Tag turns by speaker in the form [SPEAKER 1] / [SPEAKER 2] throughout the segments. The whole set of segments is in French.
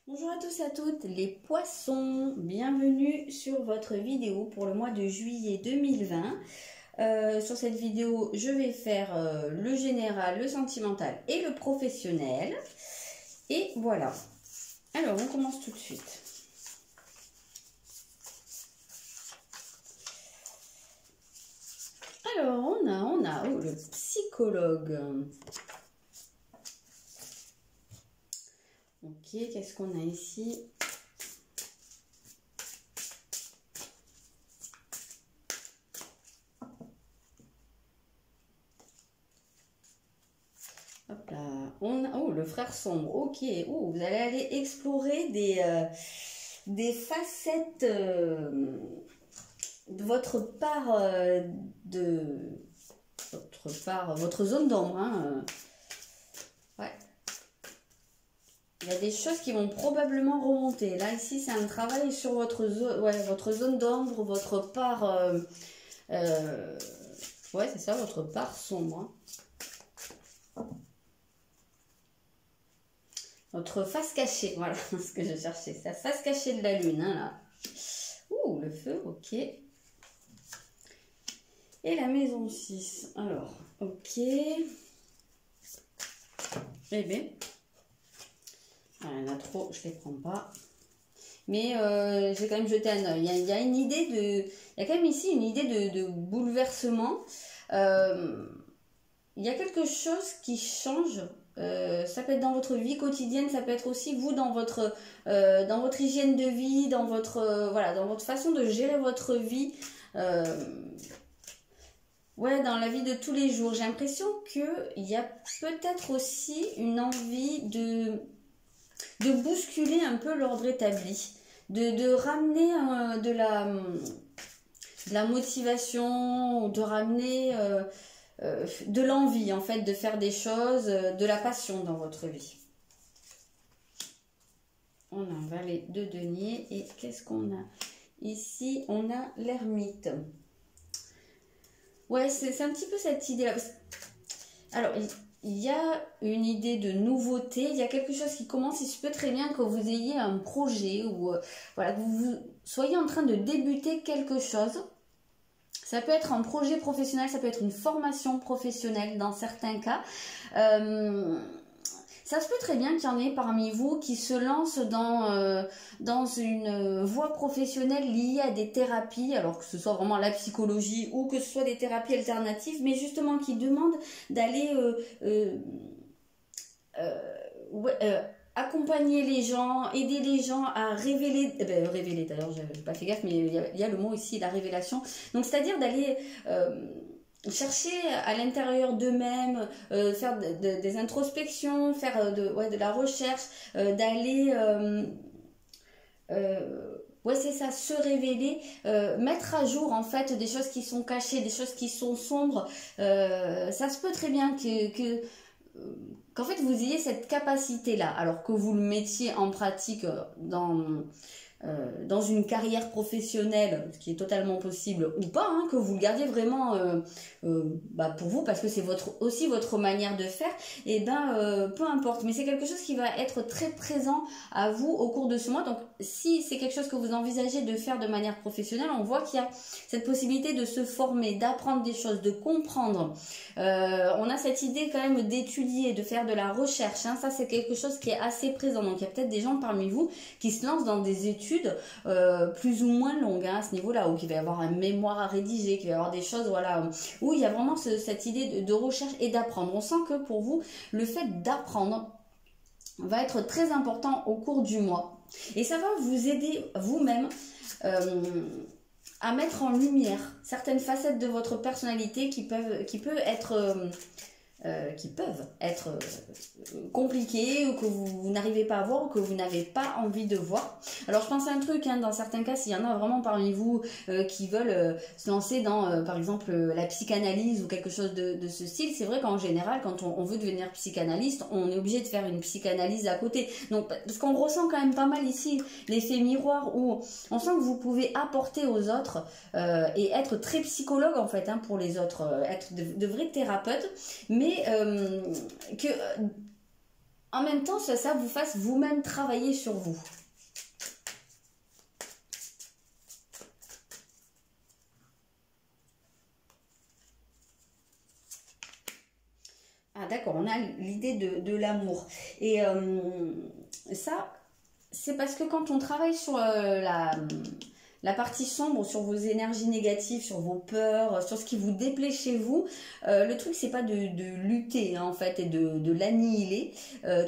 [SPEAKER 1] Bonjour à tous et à toutes les poissons, bienvenue sur votre vidéo pour le mois de juillet 2020. Sur cette vidéo, je vais faire le général, le sentimental et le professionnel. Et voilà. Alors, on commence tout de suite. Alors, on a le psychologue. Ok, qu'est-ce qu'on a ici? Hop là. On a, le frère sombre. Ok, vous allez aller explorer des facettes de votre part votre zone d'ombre. Hein. Ouais. Il y a des choses qui vont probablement remonter. Là, ici, c'est un travail sur votre zone d'ombre, votre part... ouais, c'est ça, votre part sombre. Hein. Votre face cachée, voilà ce que je cherchais. C'est la face cachée de la lune, hein, là. Ouh, le feu, ok. Et la maison 6. Alors, ok. Eh bien... il y en a trop, je ne les prends pas. Mais j'ai quand même jeté un œil. Il y a une idée de... Il y a quand même ici une idée de bouleversement. Il y a quelque chose qui change. Ça peut être dans votre vie quotidienne, ça peut être aussi vous dans votre hygiène de vie, dans votre, dans votre façon de gérer votre vie. Ouais, dans la vie de tous les jours. J'ai l'impression qu'il y a peut-être aussi une envie de bousculer un peu l'ordre établi, de ramener de la motivation, de ramener de l'envie en fait de faire des choses, de la passion dans votre vie. On a un valet de denier et qu'est-ce qu'on a ici? On a l'ermite. Ouais, c'est un petit peu cette idée-là. Alors, il y a une idée de nouveauté, il y a quelque chose qui commence, il se peut très bien que vous ayez un projet ou que vous soyez en train de débuter quelque chose. Ça peut être un projet professionnel, ça peut être une formation professionnelle dans certains cas. Ça se peut très bien qu'il y en ait parmi vous qui se lancent dans une voie professionnelle liée à des thérapies, alors que ce soit vraiment la psychologie ou que ce soit des thérapies alternatives, mais justement qui demandent d'aller accompagner les gens, aider les gens à révéler, révéler d'ailleurs, j'ai pas fait gaffe, mais il y a le mot ici, la révélation. Donc c'est-à-dire d'aller chercher à l'intérieur d'eux-mêmes, faire des introspections, faire de la recherche, d'aller... ouais, c'est ça, se révéler, mettre à jour en fait des choses qui sont cachées, des choses qui sont sombres. Ça se peut très bien qu'en fait vous ayez cette capacité-là, alors que vous le mettiez en pratique dans une carrière professionnelle, ce qui est totalement possible ou pas, hein, que vous le gardiez vraiment pour vous, parce que c'est aussi votre manière de faire, et peu importe. Mais c'est quelque chose qui va être très présent à vous au cours de ce mois. Donc si c'est quelque chose que vous envisagez de faire de manière professionnelle, on voit qu'il y a cette possibilité de se former, d'apprendre des choses, de comprendre. On a cette idée quand même d'étudier, de faire de la recherche, hein. Ça c'est quelque chose qui est assez présent. Donc il y a peut-être des gens parmi vous qui se lancent dans des études plus ou moins longues, hein, à ce niveau-là, où il va y avoir un mémoire à rédiger, qu'il va y avoir des choses, où il y a vraiment cette idée de recherche et d'apprendre. On sent que pour vous, le fait d'apprendre va être très important au cours du mois. Et ça va vous aider vous-même à mettre en lumière certaines facettes de votre personnalité qui peuvent être compliquées, ou que vous n'arrivez pas à voir, ou que vous n'avez pas envie de voir. Alors je pense à un truc, hein, dans certains cas, s'il y en a vraiment parmi vous qui veulent se lancer dans par exemple la psychanalyse ou quelque chose de ce style, c'est vrai qu'en général quand on veut devenir psychanalyste, on est obligé de faire une psychanalyse à côté. Donc parce qu'on ressent quand même pas mal ici l'effet miroir, où on sent que vous pouvez apporter aux autres et être très psychologue en fait, hein, pour les autres, être de vrais thérapeutes, mais que en même temps, ça vous fasse vous-même travailler sur vous. Ah d'accord, on a l'idée de l'amour. Et ça, c'est parce que quand on travaille sur la partie sombre, sur vos énergies négatives, sur vos peurs, sur ce qui vous déplaît chez vous, le truc c'est pas de lutter hein, en fait et de l'annihiler.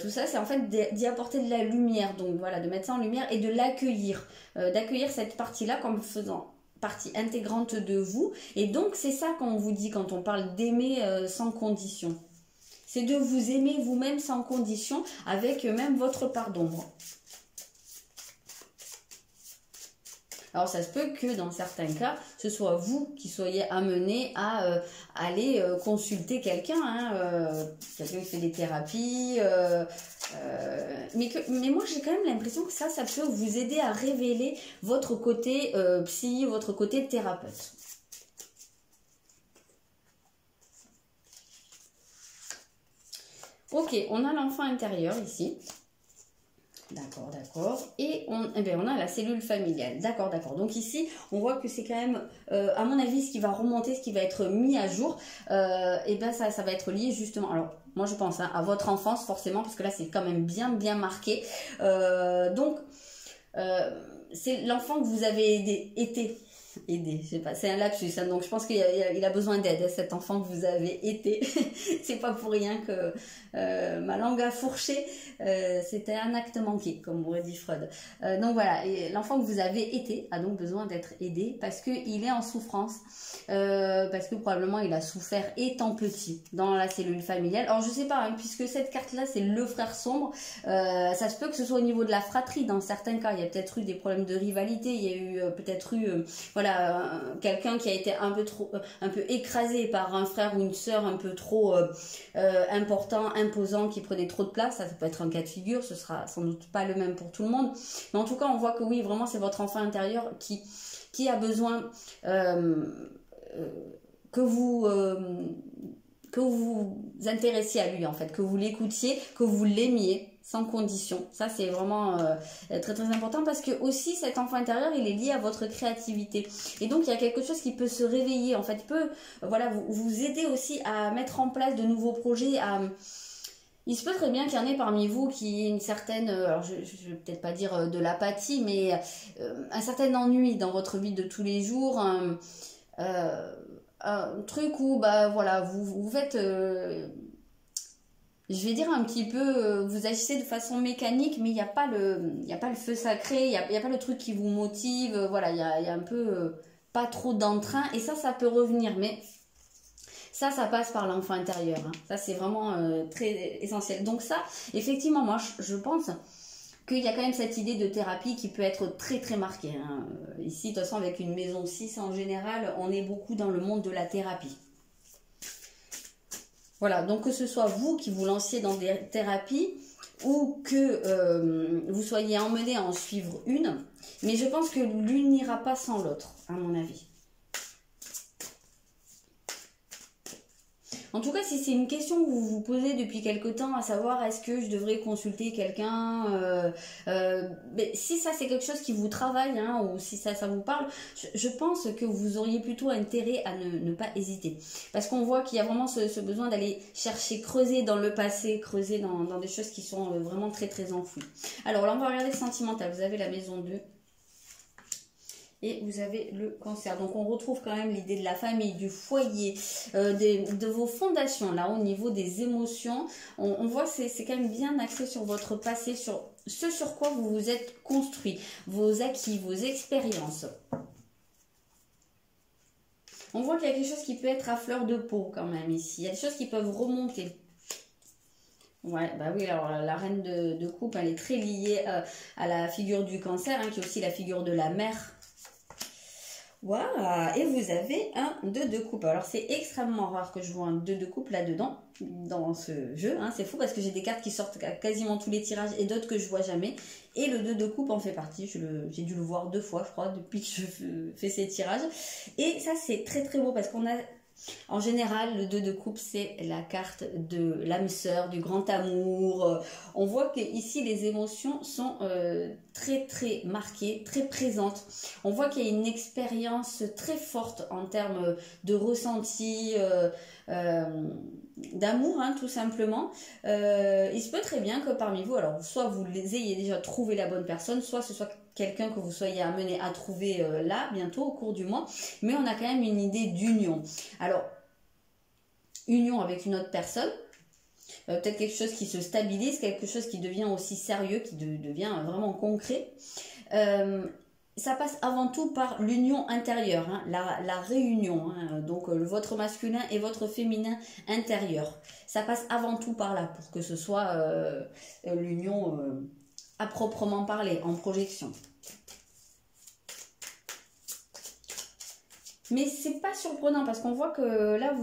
[SPEAKER 1] Tout ça c'est en fait d'y apporter de la lumière, donc voilà, de mettre ça en lumière et de l'accueillir, d'accueillir cette partie-là comme faisant partie intégrante de vous. Et donc c'est ça qu'on vous dit quand on parle d'aimer sans condition. C'est de vous aimer vous-même sans condition, avec même votre part d'ombre. Alors ça se peut que dans certains cas, ce soit vous qui soyez amené à aller consulter quelqu'un, hein, quelqu'un qui fait des thérapies, mais moi j'ai quand même l'impression que ça peut vous aider à révéler votre côté psy, votre côté thérapeute. Ok, on a l'enfant intérieur ici. D'accord, d'accord. Et on a la cellule familiale. D'accord, d'accord. Donc ici, on voit que c'est quand même, à mon avis, ce qui va remonter, ce qui va être mis à jour, et ben ça va être lié justement. Alors, moi je pense hein, à votre enfance forcément, parce que là c'est quand même bien marqué. Donc, c'est l'enfant que vous avez été. Je sais pas, c'est un lapsus, hein, donc je pense qu'il a besoin d'aide, cet enfant que vous avez été. C'est pas pour rien que ma langue a fourché, c'était un acte manqué, comme aurait dit Freud. Donc voilà, l'enfant que vous avez été a donc besoin d'être aidé parce qu'il est en souffrance, parce que probablement il a souffert étant petit dans la cellule familiale. Alors je sais pas, hein, puisque cette carte-là c'est le frère sombre, ça se peut que ce soit au niveau de la fratrie dans certains cas. Il y a peut-être eu des problèmes de rivalité, il y a eu peut-être eu voilà, quelqu'un qui a été un peu écrasé par un frère ou une sœur un peu trop important, imposant, qui prenait trop de place. Ça peut être un cas de figure, ce sera sans doute pas le même pour tout le monde. Mais en tout cas, on voit que oui, vraiment, c'est votre enfant intérieur qui a besoin que vous vous intéressiez à lui, en fait, que vous l'écoutiez, que vous l'aimiez sans condition. Ça, c'est vraiment très très important parce que aussi cet enfant intérieur, il est lié à votre créativité. Et donc, il y a quelque chose qui peut se réveiller. En fait, il peut voilà, vous aider aussi à mettre en place de nouveaux projets. Il se peut très bien qu'il y en ait parmi vous qui ait une certaine, alors je ne vais peut-être pas dire de l'apathie, mais un certain ennui dans votre vie de tous les jours. Un truc où bah, voilà, vous faites... je vais dire un petit peu, vous agissez de façon mécanique, mais il n'y a pas le feu sacré, il n'y a pas le truc qui vous motive, voilà, il y a un peu pas trop d'entrain, et ça peut revenir, mais ça passe par l'enfant intérieur, hein. Ça c'est vraiment très essentiel. Donc ça, effectivement, moi je pense qu'il y a quand même cette idée de thérapie qui peut être très très marquée, hein. Ici, de toute façon, avec une maison 6 en général, on est beaucoup dans le monde de la thérapie. Voilà, donc que ce soit vous qui vous lanciez dans des thérapies ou que vous soyez emmené à en suivre une, mais je pense que l'une n'ira pas sans l'autre, à mon avis. En tout cas, si c'est une question que vous vous posez depuis quelque temps, à savoir est-ce que je devrais consulter quelqu'un, mais si ça c'est quelque chose qui vous travaille, hein, ou si ça vous parle, je pense que vous auriez plutôt intérêt à ne pas hésiter. Parce qu'on voit qu'il y a vraiment ce besoin d'aller chercher, creuser dans le passé, creuser dans des choses qui sont vraiment très très enfouies. Alors là, on va regarder le sentimental. Vous avez la maison 2. Et vous avez le cancer. Donc on retrouve quand même l'idée de la famille, du foyer, de vos fondations. Là, au niveau des émotions, on voit que c'est quand même bien axé sur votre passé, sur ce sur quoi vous vous êtes construit, vos acquis, vos expériences. On voit qu'il y a quelque chose qui peut être à fleur de peau quand même ici. Il y a des choses qui peuvent remonter. Ouais, bah oui, alors la reine de coupe, elle est très liée à la figure du cancer, hein, qui est aussi la figure de la mère. Voilà, et vous avez un 2 de coupe. Alors c'est extrêmement rare que je vois un 2 de coupe là-dedans, dans ce jeu, hein. C'est fou parce que j'ai des cartes qui sortent à quasiment tous les tirages et d'autres que je vois jamais. Et le 2 de coupe en fait partie, j'ai dû le voir 2 fois je crois depuis que je fais ces tirages. Et ça c'est très très beau parce qu'on a En général, le 2 de coupe, c'est la carte de l'âme sœur, du grand amour. On voit que ici les émotions sont très très marquées, très présentes. On voit qu'il y a une expérience très forte en termes de ressenti, d'amour, hein, tout simplement. Il se peut très bien que parmi vous, alors soit vous ayez déjà trouvé la bonne personne, soit ce soit quelqu'un que vous soyez amené à trouver là, bientôt, au cours du mois, mais on a quand même une idée d'union. Alors, union avec une autre personne, peut-être quelque chose qui se stabilise, quelque chose qui devient aussi sérieux, qui devient vraiment concret. Ça passe avant tout par l'union intérieure, hein, la réunion, hein, donc votre masculin et votre féminin intérieur. Ça passe avant tout par là, pour que ce soit l'union à proprement parler, en projection. Mais c'est pas surprenant, parce qu'on voit que là,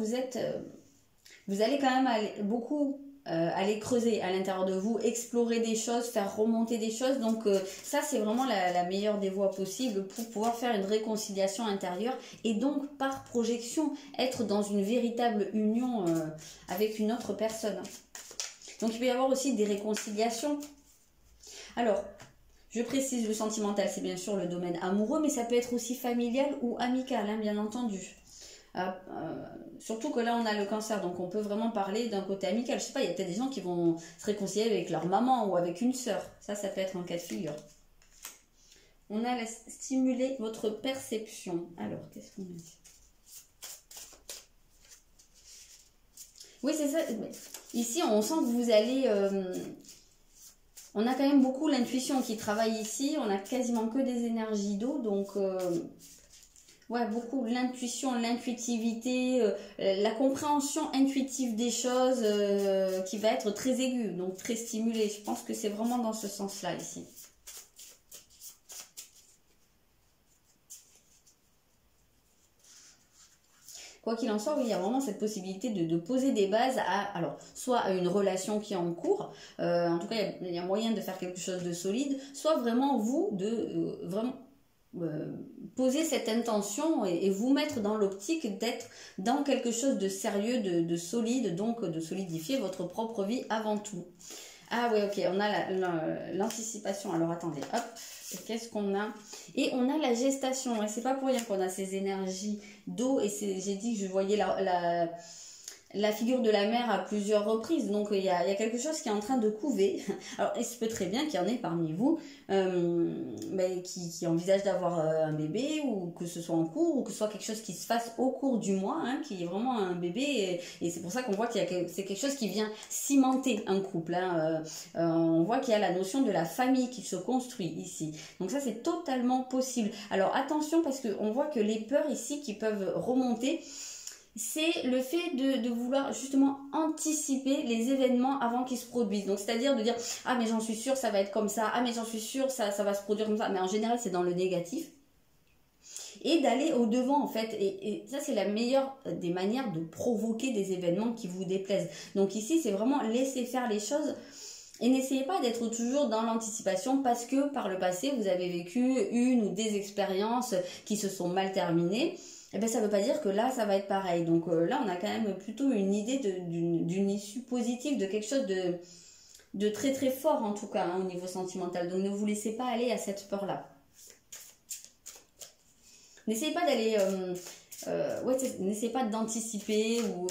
[SPEAKER 1] vous allez quand même beaucoup aller creuser à l'intérieur de vous, explorer des choses, faire remonter des choses. Donc ça, c'est vraiment la meilleure des voies possibles pour pouvoir faire une réconciliation intérieure et donc par projection être dans une véritable union avec une autre personne. Donc il peut y avoir aussi des réconciliations. Alors, je précise, le sentimental, c'est bien sûr le domaine amoureux, mais ça peut être aussi familial ou amical, hein, bien entendu. Surtout que là on a le cancer, donc on peut vraiment parler d'un côté amical. Je sais pas, il y a peut-être des gens qui vont se réconcilier avec leur maman ou avec une sœur. Ça peut être un cas de figure. On a stimulé votre perception. Alors, qu'est-ce qu'on a dit? Oui, c'est ça. Ici, on sent que vous allez... on a quand même beaucoup l'intuition qui travaille ici. On a quasiment que des énergies d'eau, donc... ouais, beaucoup l'intuition, l'intuitivité, la compréhension intuitive des choses qui va être très aiguë, donc très stimulée. Je pense que c'est vraiment dans ce sens-là ici. Quoi qu'il en soit, oui, il y a vraiment cette possibilité de poser des bases à, alors, soit à une relation qui est en cours, en tout cas, il y a moyen de faire quelque chose de solide, soit vraiment vous, vraiment... poser cette intention et vous mettre dans l'optique d'être dans quelque chose de sérieux, de solide, donc de solidifier votre propre vie avant tout. Ah oui, ok, on a l'anticipation. Alors attendez, hop, qu'est-ce qu'on a? Et on a la gestation, et c'est pas pour rien qu'on a ces énergies d'eau, et j'ai dit que je voyais la figure de la mère à plusieurs reprises, donc il y a quelque chose qui est en train de couver. Alors il se peut très bien qu'il y en ait parmi vous qui envisagent d'avoir un bébé, ou que ce soit en cours, ou que ce soit quelque chose qui se fasse au cours du mois, hein, qui est vraiment un bébé, et c'est pour ça qu'on voit qu'il y a c'est quelque chose qui vient cimenter un couple, hein. On voit qu'il y a la notion de la famille qui se construit ici, donc ça c'est totalement possible. Alors attention, parce qu'on voit que les peurs ici qui peuvent remonter, c'est le fait de vouloir justement anticiper les événements avant qu'ils se produisent. Donc c'est-à-dire de dire « Ah mais j'en suis sûre, ça va être comme ça. Ah mais j'en suis sûre, ça va se produire comme ça. » Mais en général, c'est dans le négatif. Et d'aller au-devant en fait. Et ça, c'est la meilleure des manières de provoquer des événements qui vous déplaisent. Donc ici, c'est vraiment laisser faire les choses. Et n'essayez pas d'être toujours dans l'anticipation, parce que par le passé, vous avez vécu une ou des expériences qui se sont mal terminées. Eh bien, ça ne veut pas dire que là, ça va être pareil. Donc là, on a quand même plutôt une idée d'une issue positive, de quelque chose de très très fort en tout cas, hein, au niveau sentimental. Donc ne vous laissez pas aller à cette peur-là. N'essayez pas d'aller... n'essayez pas d'anticiper ou...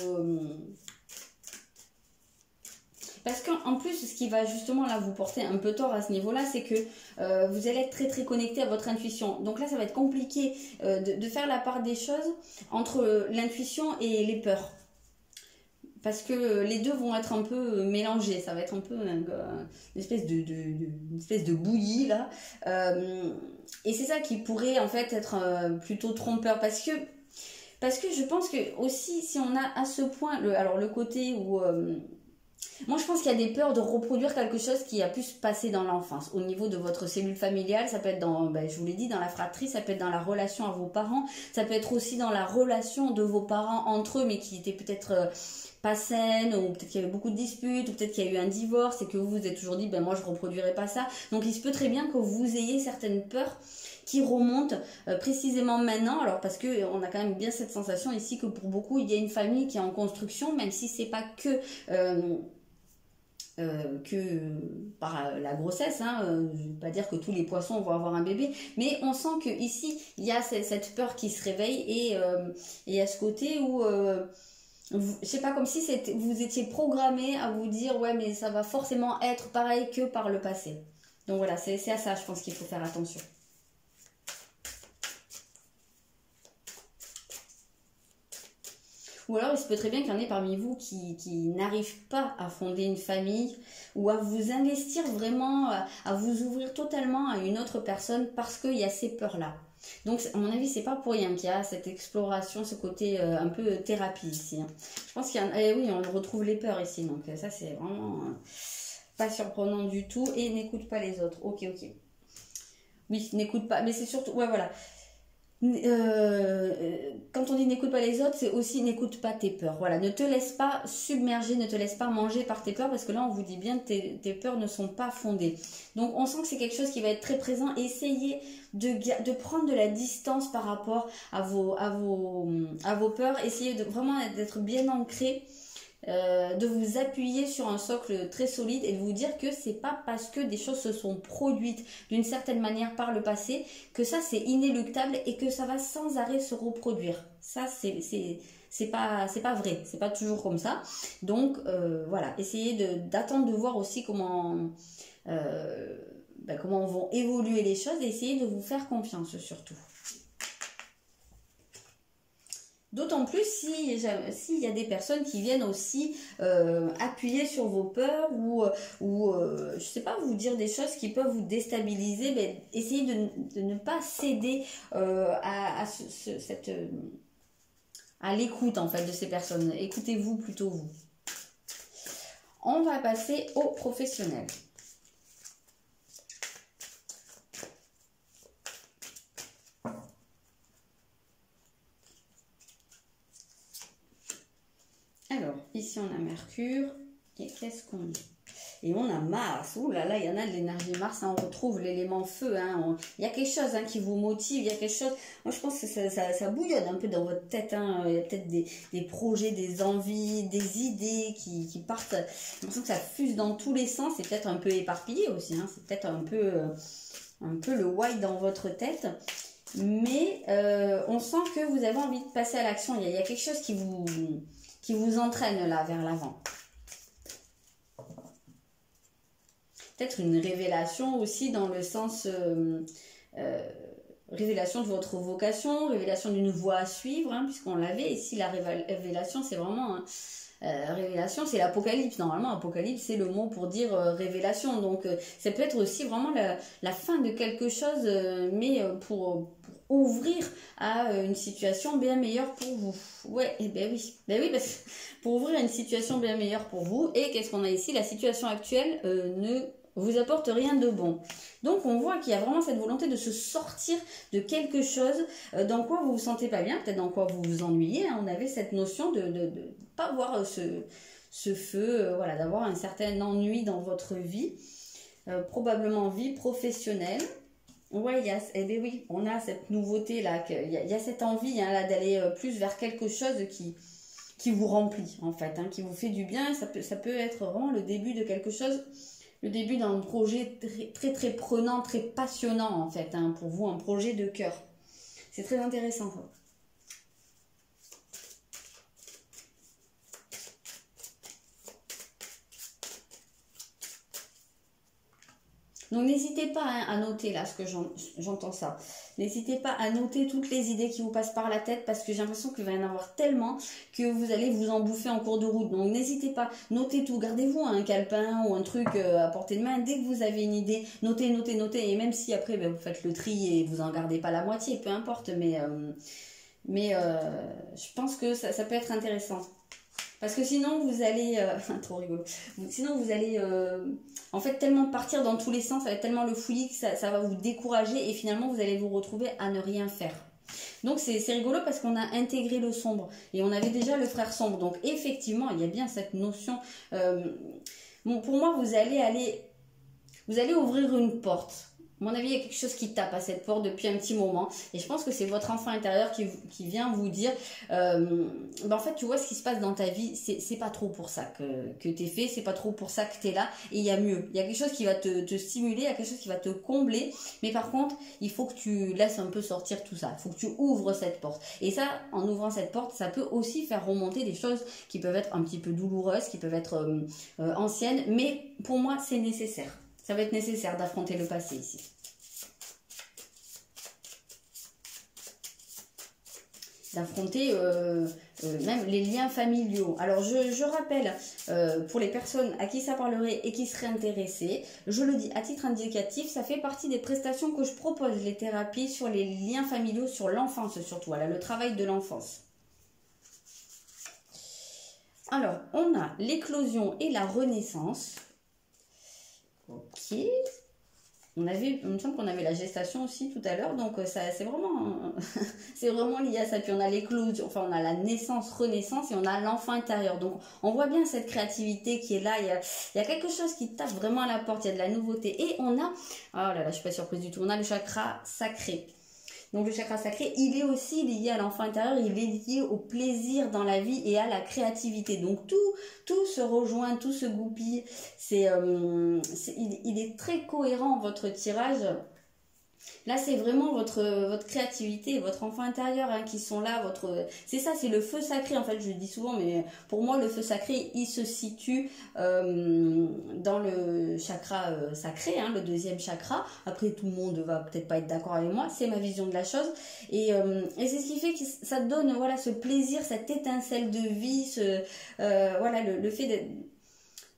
[SPEAKER 1] Parce qu'en plus, ce qui va justement là vous porter un peu tort à ce niveau-là, c'est que vous allez être très très connecté à votre intuition. Donc là, ça va être compliqué de faire la part des choses entre l'intuition et les peurs. Parce que les deux vont être un peu mélangés. Ça va être un peu une espèce de bouillie là. Et c'est ça qui pourrait en fait être plutôt trompeur. Parce que je pense que aussi, si on a à ce point, le côté où... moi, je pense qu'il y a des peurs de reproduire quelque chose qui a pu se passer dans l'enfance. Au niveau de votre cellule familiale, ça peut être dans, je vous l'ai dit, dans la fratrie, ça peut être dans la relation à vos parents, ça peut être aussi dans la relation de vos parents entre eux, mais qui était peut-être pas saine, ou peut-être qu'il y avait beaucoup de disputes, ou peut-être qu'il y a eu un divorce et que vous vous êtes toujours dit, ben moi je reproduirai pas ça. Donc il se peut très bien que vous ayez certaines peurs qui remontent précisément maintenant. Alors parce que on a quand même bien cette sensation ici que pour beaucoup il y a une famille qui est en construction, même si c'est pas que par la grossesse, hein, je ne vais pas dire que tous les poissons vont avoir un bébé, mais on sent que ici il y a cette peur qui se réveille et à ce côté où je sais pas, comme si vous étiez programmé à vous dire ouais mais ça va forcément être pareil que par le passé. Donc voilà, c'est à ça je pense qu'il faut faire attention. Ou alors il se peut très bien qu'il y en ait parmi vous qui n'arrivent pas à fonder une famille ou à vous investir vraiment, à vous ouvrir totalement à une autre personne parce qu'il y a ces peurs-là. Donc à mon avis c'est pas pour rien qu'il y a cette exploration, ce côté un peu thérapie ici. Hein. Je pense qu'il y a, oui on retrouve les peurs ici, donc ça c'est vraiment pas surprenant du tout. Et n'écoute pas les autres, ok. Oui, n'écoute pas, mais c'est surtout, ouais voilà. Quand on dit n'écoute pas les autres, c'est aussi n'écoute pas tes peurs. Voilà, ne te laisse pas submerger, ne te laisse pas manger par tes peurs, parce que là on vous dit bien que tes peurs ne sont pas fondées. Donc on sent que c'est quelque chose qui va être très présent. Essayez de prendre de la distance par rapport à vos peurs. Essayez vraiment d'être bien ancré. De vous appuyer sur un socle très solide et de vous dire que c'est pas parce que des choses se sont produites d'une certaine manière par le passé que ça c'est inéluctable et que ça va sans arrêt se reproduire. Ça c'est pas vrai, c'est pas toujours comme ça. Donc voilà, essayez d'attendre de voir aussi comment vont évoluer les choses et essayez de vous faire confiance surtout. D'autant plus s'il y a des personnes qui viennent aussi appuyer sur vos peurs ou je sais pas, vous dire des choses qui peuvent vous déstabiliser, mais essayez de ne pas céder à l'écoute en fait de ces personnes. Écoutez-vous plutôt vous. On va passer aux professionnels. Alors, ici on a Mercure, et qu'est-ce qu'on dit? Et on a Mars, ouh là là, il y en a de l'énergie Mars, hein, on retrouve l'élément feu, hein, il y a quelque chose hein, qui vous motive, il y a quelque chose, moi je pense que ça bouillonne un peu dans votre tête, hein, il y a peut-être des projets, des envies, des idées qui partent, j'ai l'impression que ça fuse dans tous les sens, c'est peut-être un peu éparpillé aussi, hein, c'est peut-être un peu le why dans votre tête. Mais on sent que vous avez envie de passer à l'action, il y a quelque chose qui vous entraîne là vers l'avant. Peut-être une révélation aussi dans le sens révélation de votre vocation, révélation d'une voie à suivre, hein, puisqu'on l'avait. Ici, la révélation, c'est vraiment... révélation, c'est l'Apocalypse. Normalement, Apocalypse, c'est le mot pour dire révélation. Donc, ça peut être aussi vraiment la fin de quelque chose, mais pour ouvrir à une situation bien meilleure pour vous. Ouais, et ben oui, parce que pour ouvrir à une situation bien meilleure pour vous. Et qu'est-ce qu'on a ici? La situation actuelle ne vous apporte rien de bon. Donc on voit qu'il y a vraiment cette volonté de se sortir de quelque chose dans quoi vous vous sentez pas bien, peut-être dans quoi vous vous ennuyez. Hein. On avait cette notion de pas voir ce feu, voilà, d'avoir un certain ennui dans votre vie, probablement vie professionnelle. Ouais, eh bien oui, on a cette nouveauté là, il y a cette envie hein, là d'aller plus vers quelque chose qui vous remplit en fait, hein, qui vous fait du bien. Ça peut être vraiment le début de quelque chose. Le début d'un projet très, très prenant, très passionnant en fait, hein, pour vous, un projet de cœur. C'est très intéressant ça. Donc n'hésitez pas hein, à noter là ce que j'entends ça. N'hésitez pas à noter toutes les idées qui vous passent par la tête parce que j'ai l'impression qu'il va y en avoir tellement que vous allez vous en bouffer en cours de route. Donc n'hésitez pas, notez tout. Gardez-vous un calepin ou un truc à portée de main. Dès que vous avez une idée, notez. Et même si après vous faites le tri et vous en gardez pas la moitié, peu importe. Mais je pense que ça peut être intéressant. Parce que sinon vous allez trop rigolo. Sinon vous allez en fait tellement partir dans tous les sens, ça va être tellement le fouillis que ça va vous décourager et finalement vous allez vous retrouver à ne rien faire. Donc c'est rigolo parce qu'on a intégré le sombre et on avait déjà le frère sombre. Donc effectivement, il y a bien cette notion. Bon, pour moi, vous allez ouvrir une porte. À mon avis, il y a quelque chose qui tape à cette porte depuis un petit moment. Et je pense que c'est votre enfant intérieur qui vient vous dire, en fait, tu vois ce qui se passe dans ta vie, c'est pas trop pour ça que t'es fait, c'est pas trop pour ça que t'es là. Et il y a mieux. Il y a quelque chose qui va te stimuler, il y a quelque chose qui va te combler. Mais par contre, il faut que tu laisses un peu sortir tout ça. Il faut que tu ouvres cette porte. Et ça, en ouvrant cette porte, ça peut aussi faire remonter des choses qui peuvent être un petit peu douloureuses, qui peuvent être anciennes. Mais pour moi, c'est nécessaire. Ça va être nécessaire d'affronter le passé ici. D'affronter même les liens familiaux. Alors je rappelle, pour les personnes à qui ça parlerait et qui seraient intéressées, je le dis à titre indicatif, ça fait partie des prestations que je propose, les thérapies sur les liens familiaux, sur l'enfance surtout, voilà, le travail de l'enfance. Alors, on a l'éclosion et la renaissance. Ok. Il me semble qu'on avait la gestation aussi tout à l'heure, donc ça c'est vraiment, c'est vraiment lié à ça. Puis on a l'éclosion, enfin on a la naissance, renaissance et on a l'enfant intérieur. Donc on voit bien cette créativité qui est là. Il y a quelque chose qui tape vraiment à la porte. Il y a de la nouveauté et on a, oh là là, je suis pas surprise du tout. On a le chakra sacré. Donc le chakra sacré, il est aussi lié à l'enfant intérieur, il est lié au plaisir dans la vie et à la créativité. Donc tout se rejoint, tout se goupille. Il est très cohérent votre tirage. Là, c'est vraiment votre créativité, votre enfant intérieur qui sont là. C'est ça, c'est le feu sacré. En fait, je le dis souvent, mais pour moi, le feu sacré, il se situe dans le chakra sacré, le deuxième chakra. Après, tout le monde va peut-être pas être d'accord avec moi. C'est ma vision de la chose. Et c'est ce qui fait que ça donne voilà, ce plaisir, cette étincelle de vie, voilà, le fait d'être...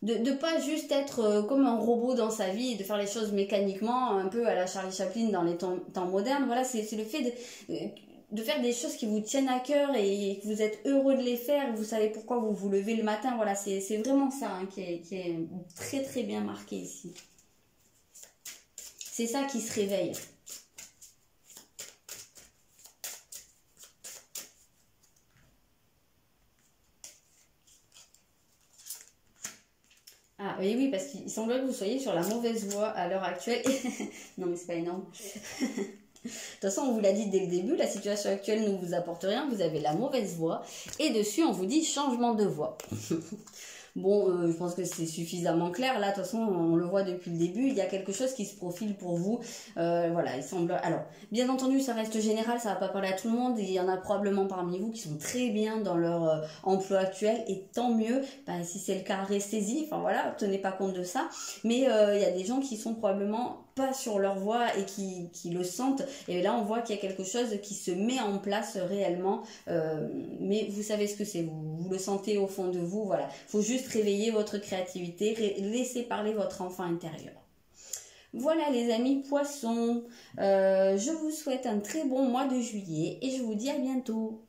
[SPEAKER 1] De ne pas juste être comme un robot dans sa vie et de faire les choses mécaniquement, un peu à la Charlie Chaplin dans les temps modernes. Voilà, c'est le fait de faire des choses qui vous tiennent à cœur et que vous êtes heureux de les faire, vous savez pourquoi vous vous levez le matin. Voilà, c'est vraiment ça qui est très très bien marqué ici. C'est ça qui se réveille. Ah oui, parce qu'il semblerait que vous soyez sur la mauvaise voie à l'heure actuelle. Non, mais c'est pas énorme. De toute façon, on vous l'a dit dès le début, la situation actuelle ne vous apporte rien, vous avez la mauvaise voie. Et dessus, on vous dit changement de voie. Bon, je pense que c'est suffisamment clair. Là, de toute façon, on le voit depuis le début. Il y a quelque chose qui se profile pour vous. Voilà, il semble... Alors, bien entendu, ça reste général, ça va pas parler à tout le monde. Il y en a probablement parmi vous qui sont très bien dans leur emploi actuel. Et tant mieux, si c'est le cas, restez-y. Enfin voilà, tenez pas compte de ça. Mais il y a des gens qui sont probablement pas sur leur voie et qui le sentent. Et là, on voit qu'il y a quelque chose qui se met en place réellement. Mais vous savez ce que c'est. Vous le sentez au fond de vous. Voilà, faut juste réveiller votre créativité, laissez parler votre enfant intérieur. Voilà les amis poissons, je vous souhaite un très bon mois de juillet et je vous dis à bientôt.